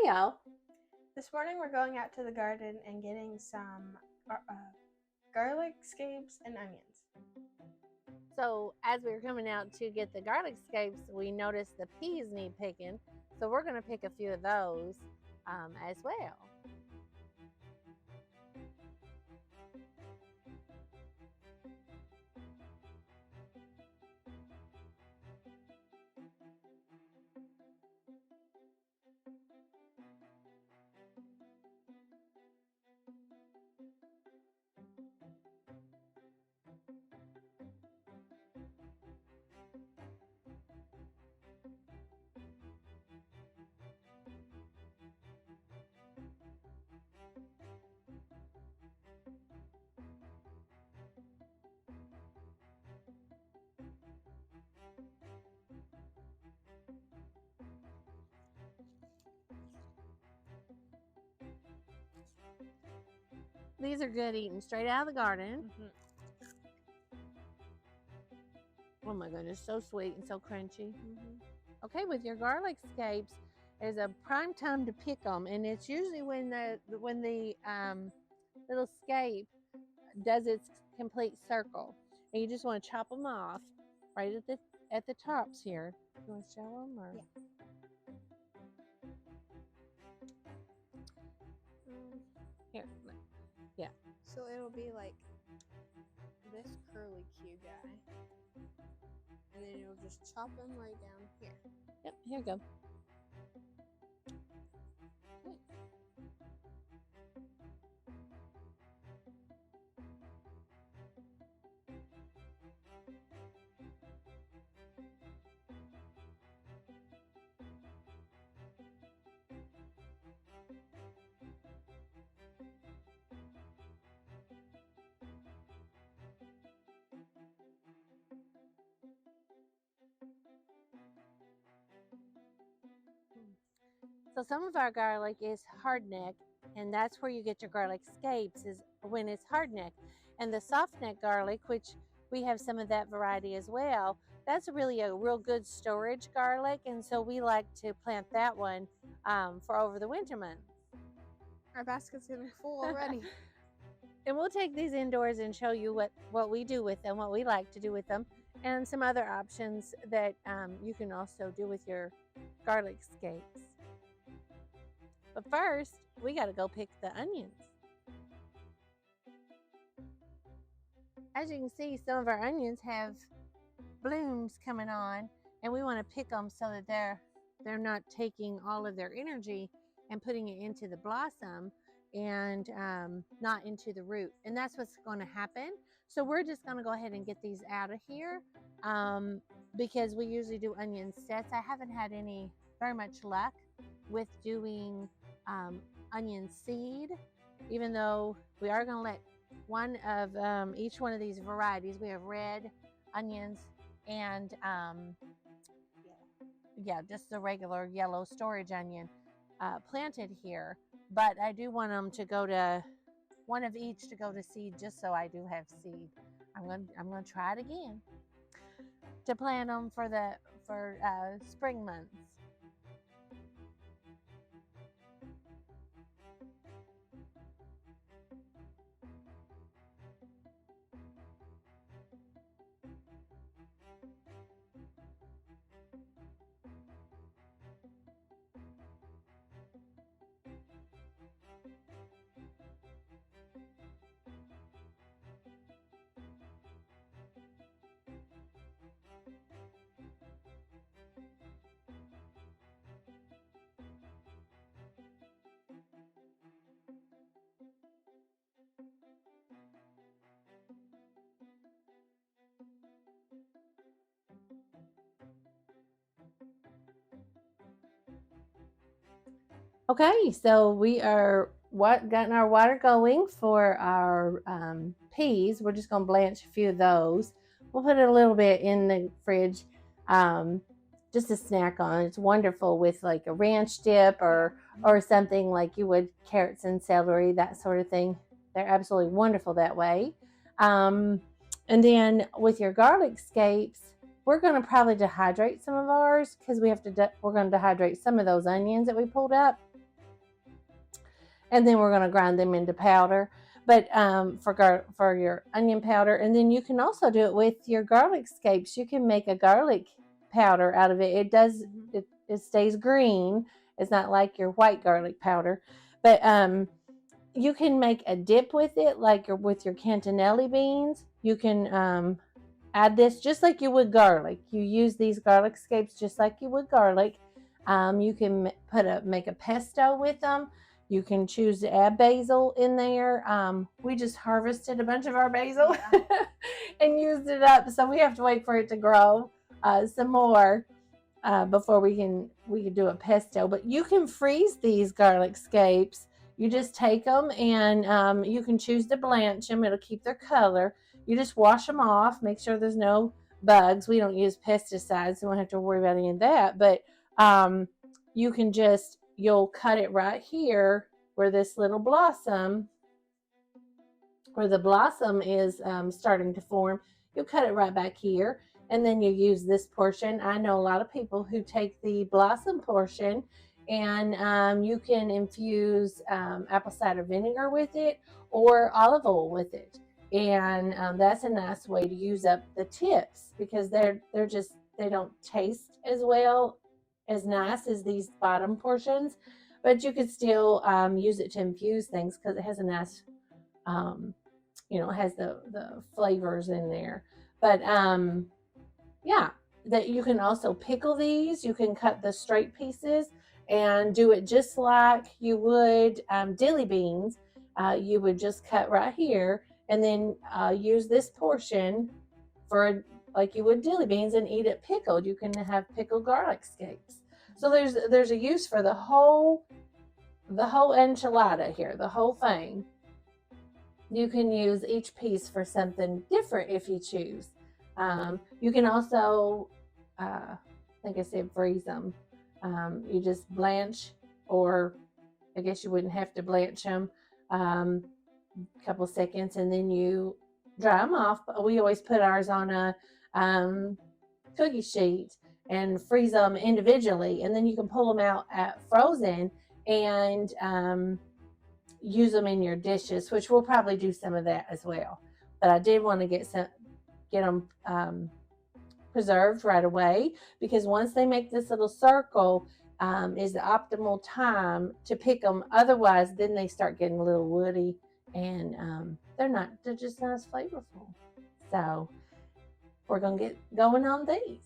Hi y'all. This morning we're going out to the garden and getting some garlic, scapes, and onions. So as we were coming out to get the garlic scapes, we noticed the peas need picking. So we're going to pick a few of those as well. These are good eating straight out of the garden. Oh my goodness, so sweet and so crunchy. Okay, with your garlic scapes, there's a prime time to pick them, and it's usually when the little scape does its complete circle, and you just want to chop them off right at the tops here. You want to show them or? Yeah. Here, yeah. So it'll be like this curly Q guy, and then you'll just chop them right down here. Yep, here you go. So some of our garlic is hard neck, and that's where you get your garlic scapes is when it's hard neck. And the soft neck garlic, which we have some of that variety as well, that's really a real good storage garlic, and so we like to plant that one for over the winter months. Our basket's gonna be full already. And we'll take these indoors and show you what we do with them, what we like to do with them, and some other options that you can also do with your garlic scapes. But first, we got to go pick the onions. As you can see, some of our onions have blooms coming on, and we want to pick them so that they're not taking all of their energy and putting it into the blossom and not into the root. And that's what's going to happen. So we're just going to go ahead and get these out of here because we usually do onion sets. I haven't had very much luck with doing onion seed, even though we are going to let one of each one of these varieties. We have red onions and just the regular yellow storage onion planted here, but I do want them to go to one of each to go to seed, just so I do have seed. I'm going to try it again to plant them for spring months. Okay, so we are gotten our water going for our peas. We're just going to blanch a few of those. We'll put a little bit in the fridge just to snack on. It's wonderful with like a ranch dip or something like you would carrots and celery, that sort of thing. They're absolutely wonderful that way. And then with your garlic scapes, we're going to probably dehydrate some of ours because we're going to dehydrate some of those onions that we pulled up. and then we're going to grind them into powder. But for your onion powder, and then you can also do it with your garlic scapes. You can make a garlic powder out of it. It does it stays green. It's not like your white garlic powder, but you can make a dip with it, like with your cannellini beans. You can add this just like you would garlic. You use these garlic scapes just like you would garlic. You can make a pesto with them. You can choose to add basil in there. We just harvested a bunch of our basil and used it up, so we have to wait for it to grow some more before we can do a pesto. But you can freeze these garlic scapes. You just take them and you can choose to blanch them. It'll keep their color. You just wash them off. Make sure there's no bugs. We don't use pesticides, so we don't have to worry about any of that. But you can you'll cut it right here where this little blossom, where the blossom is starting to form. You'll cut it right back here, and then you use this portion. I know a lot of people who take the blossom portion and you can infuse apple cider vinegar with it or olive oil with it, and that's a nice way to use up the tips, because they don't taste as nice as these bottom portions, but you could still use it to infuse things because it has a nice it has the flavors in there. But yeah, that you can also pickle these. You can cut the straight pieces and do it just like you would dilly beans. You would just cut right here and then use this portion for like you would dilly beans and eat it pickled. You can have pickled garlic scapes. So there's a use for the whole enchilada here, the whole thing. You can use each piece for something different if you choose. You can also, like I said, freeze them. You just blanch, or I guess you wouldn't have to blanch them a couple seconds, and then you dry them off. We always put ours on a cookie sheet and freeze them individually, and then you can pull them out at frozen and use them in your dishes, which we'll probably do some of that as well. But I did want to get them preserved right away, because once they make this little circle is the optimal time to pick them. Otherwise, then they start getting a little woody, and they're just not as flavorful. So we're gonna get going on these.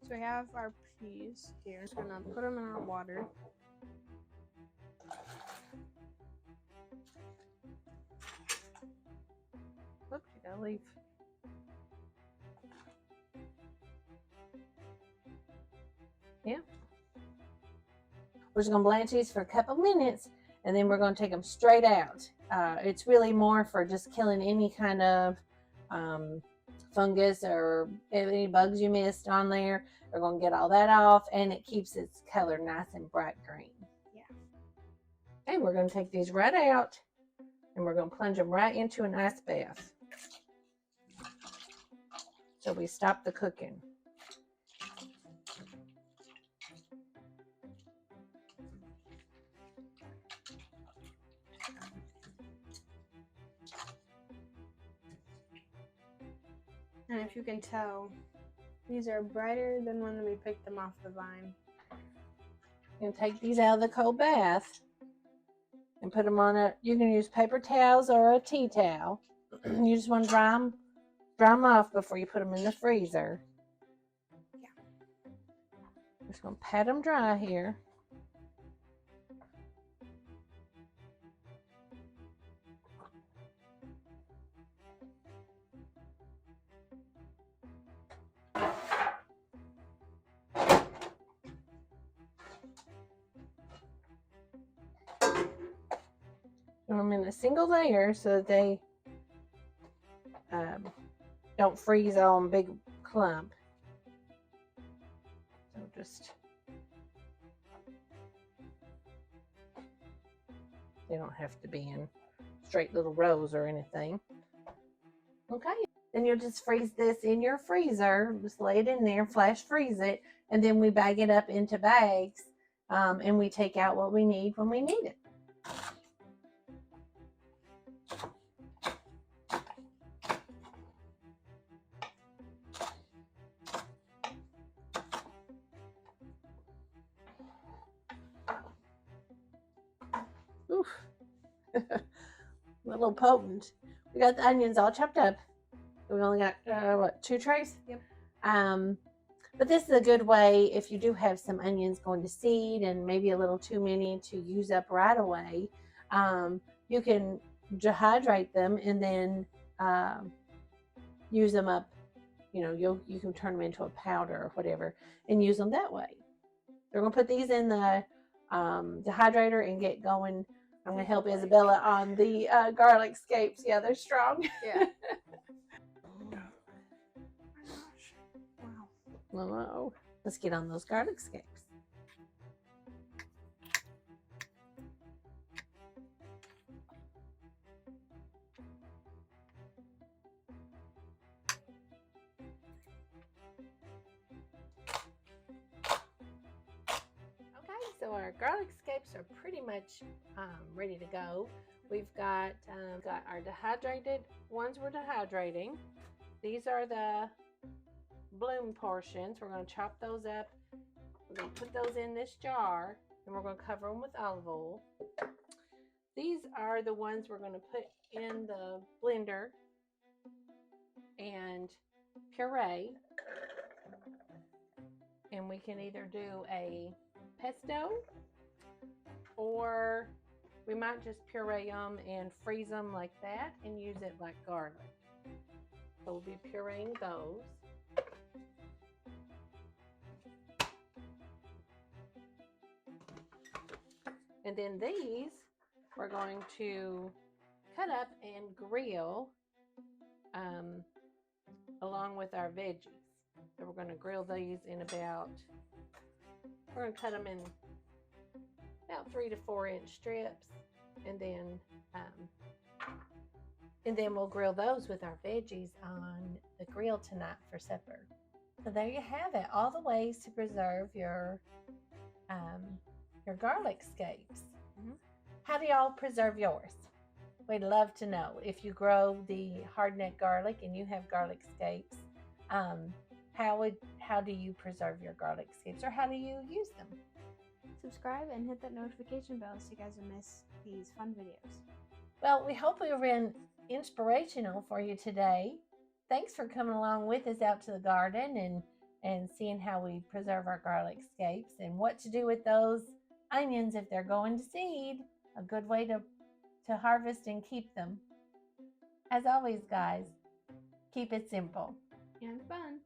So we have our peas here. I'm just gonna put them in our water. Whoops, you gotta leave. Yeah. We're just gonna blanch these for a couple minutes, and then we're gonna take them straight out. It's really more for just killing any kind of fungus or any bugs you missed on there. We're gonna get all that off, and it keeps its color nice and bright green. Yeah. Okay, we're gonna take these right out, and we're gonna plunge them right into an ice bath. So we stop the cooking. And if you can tell, these are brighter than when we picked them off the vine. You can take these out of the cold bath and put them on you can use paper towels or a tea towel. You just want to dry them off before you put them in the freezer. Yeah. I'm just going to pat them dry here. Put them in a single layer so that they don't freeze all in a big clump. So just, they don't have to be in straight little rows or anything. Okay, then you'll just freeze this in your freezer. Just lay it in there, flash freeze it, and then we bag it up into bags, and we take out what we need when we need it. Oof. A little potent. We got the onions all chopped up. We only got what, 2 trays? Yep. But this is a good way if you do have some onions going to seed and maybe a little too many to use up right away. You can dehydrate them and then use them up. You know, you can turn them into a powder or whatever and use them that way. We're gonna put these in the dehydrator and get going. I'm gonna help Isabella on the garlic scapes. Yeah, they're strong. Yeah. Wow. Let's get on those garlic scapes. So our garlic scapes are pretty much ready to go. We've got our dehydrated ones we're dehydrating. These are the bloom portions. We're going to chop those up. We're going to put those in this jar and we're going to cover them with olive oil. These are the ones we're going to put in the blender and puree. And we can either do a pesto, or we might just puree them and freeze them like that and use it like garlic. So we'll be pureeing those. And then these we're going to cut up and grill along with our veggies. So we're going to grill these in we're going to cut them in about 3 to 4 inch strips, and then we'll grill those with our veggies on the grill tonight for supper. So there you have it, all the ways to preserve your garlic scapes. Mm-hmm. How do y'all preserve yours? We'd love to know. If you grow the hardneck garlic and you have garlic scapes, how do you preserve your garlic scapes, or how do you use them? Subscribe and hit that notification bell so you guys don't miss these fun videos. Well, we hope we were inspirational for you today. Thanks for coming along with us out to the garden and seeing how we preserve our garlic scapes and what to do with those onions if they're going to seed. A good way to harvest and keep them. As always, guys, keep it simple And fun.